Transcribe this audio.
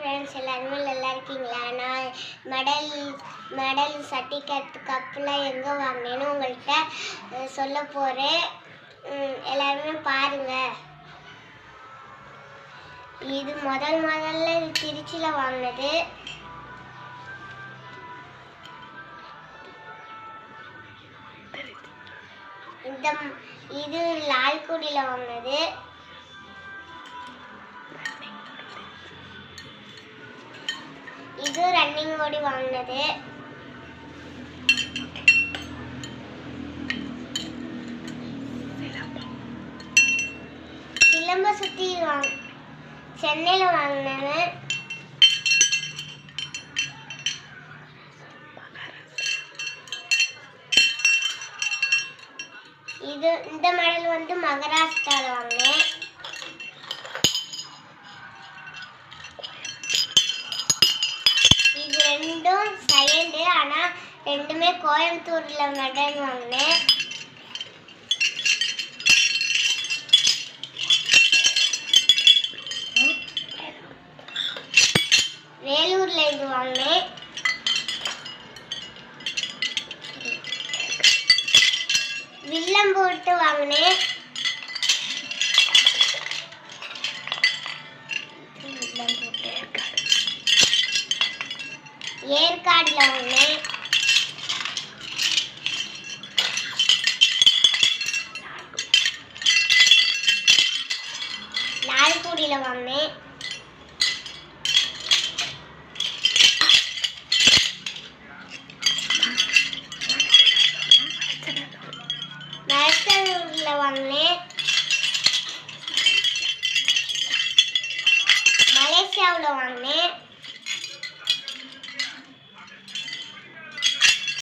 Friends, எல்லாருமே நல்லா இருக்கீங்களா? நான் மெடல் சர்டிஃபிகேட் கப்லாம் எங்கே வாங்கினேன்னு உங்கள்கிட்ட சொல்ல போகிறேன். எல்லாருமே பாருங்கள். இது முதல்ல இது திருச்சியில் வாங்கினது. இது லால்குடியில் வாங்கினது. இது ரன்னிங் ஓடி வாங்கினது. சிலம்ப சுத்தி சென்னையில் வாங்கினது. இந்த மாடல் வந்து மகாராஷ்டிராவில் வாங்கினேன். இது ரெண்டும் செகண்டு, ஆனால் ரெண்டுமே கோயம்புத்தூரில் மெடல் வாங்கினேன். வேலூரில் இது வாங்கினேன். வில்லம்போட்டு வாங்கினேன். ஏற்காடில் வாங்கினேன். லால்குடியில் வாங்கினேன். வாங்கினேன். மலேசியாவில் வாங்கினேன்.